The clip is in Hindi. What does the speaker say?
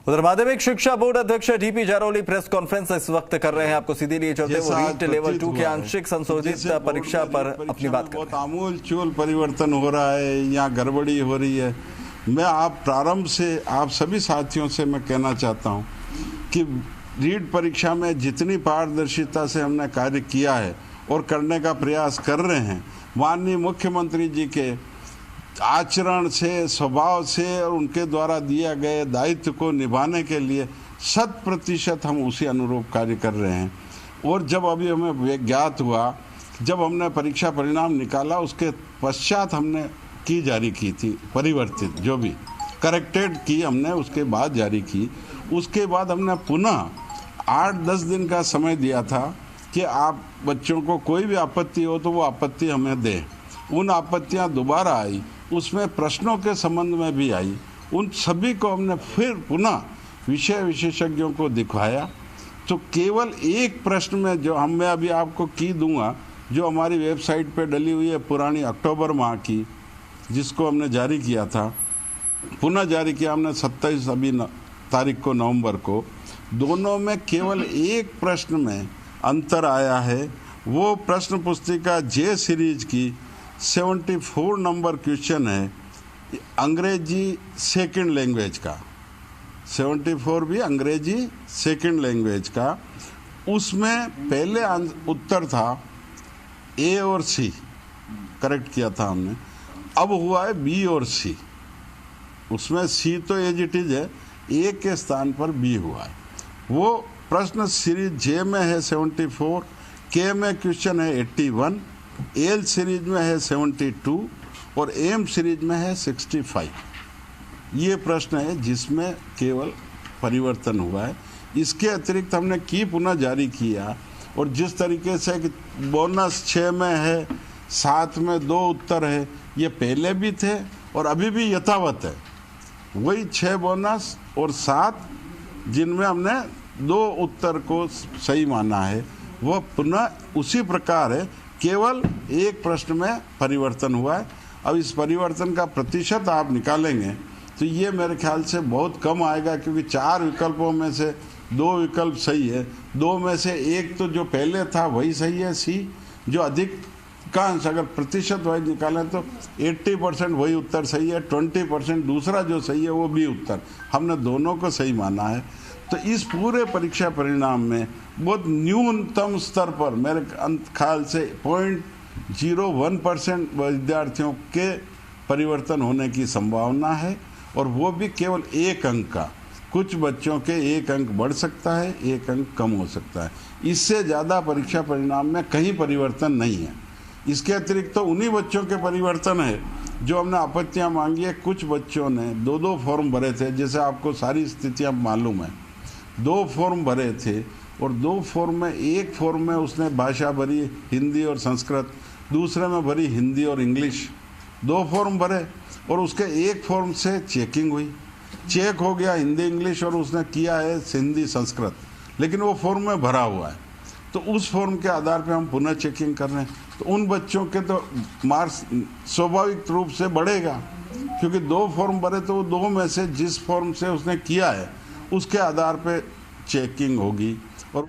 उधर माध्यमिक शिक्षा बोर्ड अध्यक्ष डीपी जारौली प्रेस कॉन्फ्रेंस इस वक्त कर रहे हैं। आपको सीधे लिए चलते वो रीट लेवल 2 के आंशिक संशोधित परीक्षा पर अपनी बात कर रहे हैं। बहुत आमूल चूल परिवर्तन हो रहा है, यहाँ गड़बड़ी हो रही है। मैं आप प्रारंभ से आप सभी साथियों से मैं कहना चाहता हूँ कि रीट परीक्षा में जितनी पारदर्शिता से हमने कार्य किया है और करने का प्रयास कर रहे हैं, माननीय मुख्यमंत्री जी के आचरण से, स्वभाव से और उनके द्वारा दिया गए दायित्व को निभाने के लिए 100% हम उसी अनुरूप कार्य कर रहे हैं। और जब अभी हमें ज्ञात हुआ, जब हमने परीक्षा परिणाम निकाला, उसके पश्चात हमने की जारी की थी परिवर्तित, जो भी करेक्टेड की हमने उसके बाद जारी की। उसके बाद हमने पुनः 8-10 दिन का समय दिया था कि आप बच्चों को कोई भी आपत्ति हो तो वो आपत्ति हमें दें। उन आपत्तियां दोबारा आई, उसमें प्रश्नों के संबंध में भी आई। उन सभी को हमने फिर पुनः विषय विशेषज्ञों को दिखवाया। तो केवल एक प्रश्न में जो मैं अभी आपको की दूंगा, जो हमारी वेबसाइट पे डली हुई है पुरानी अक्टूबर माह की, जिसको हमने जारी किया था, पुनः जारी किया हमने 27 अभी तारीख को नवंबर को। दोनों में केवल एक प्रश्न में अंतर आया है। वो प्रश्न पुस्तिका जे सीरीज की 74 नंबर क्वेश्चन है, अंग्रेजी सेकंड लैंग्वेज का। 74 भी अंग्रेजी सेकंड लैंग्वेज का। उसमें पहले उत्तर था ए और सी, करेक्ट किया था हमने। अब हुआ है बी और सी। उसमें सी तो एज इट इज है, ए के स्थान पर बी हुआ है। वो प्रश्न सीरीज जे में है 74, के में क्वेश्चन है 81, एल सीरीज में है 72 और एम सीरीज में है 65। ये प्रश्न है जिसमें केवल परिवर्तन हुआ है। इसके अतिरिक्त हमने की पुनः जारी किया, और जिस तरीके से कि बोनस 6 में है, 7 में 2 उत्तर है, ये पहले भी थे और अभी भी यथावत है। वही 6 बोनस और 7 जिनमें हमने 2 उत्तर को सही माना है, वह पुनः उसी प्रकार है, केवल एक प्रश्न में परिवर्तन हुआ है। अब इस परिवर्तन का प्रतिशत आप निकालेंगे तो ये मेरे ख्याल से बहुत कम आएगा, क्योंकि 4 विकल्पों में से 2 विकल्प सही है, 2 में से 1 तो जो पहले था वही सही है, सी। जो अधिकांश अगर प्रतिशत वाइज निकालें तो 80% वही उत्तर सही है, 20% दूसरा जो सही है वो भी उत्तर। हमने दोनों को सही माना है। तो इस पूरे परीक्षा परिणाम में बहुत न्यूनतम स्तर पर मेरे ख्याल से 0.01% विद्यार्थियों के परिवर्तन होने की संभावना है, और वो भी केवल 1 अंक का। कुछ बच्चों के 1 अंक बढ़ सकता है, 1 अंक कम हो सकता है। इससे ज़्यादा परीक्षा परिणाम में कहीं परिवर्तन नहीं है। इसके अतिरिक्त तो उन्हीं बच्चों के परिवर्तन है जो हमने आपत्तियां मांगी है। कुछ बच्चों ने 2-2 फॉर्म भरे थे, जैसे आपको सारी स्थितियां मालूम है। 2 फॉर्म भरे थे और 2 फॉर्म में, एक फॉर्म में उसने भाषा भरी हिंदी और संस्कृत, दूसरे में भरी हिंदी और इंग्लिश। 2 फॉर्म भरे और उसके एक फॉर्म से चेकिंग हुई, चेक हो गया हिंदी इंग्लिश और उसने किया है हिंदी संस्कृत, लेकिन वो फॉर्म में भरा हुआ है। तो उस फॉर्म के आधार पे हम पुनः चेकिंग कर रहे हैं। तो उन बच्चों के तो मार्क्स स्वाभाविक रूप से बढ़ेगा, क्योंकि 2 फॉर्म भरे तो वो 2 में से जिस फॉर्म से उसने किया है उसके आधार पे चेकिंग होगी। और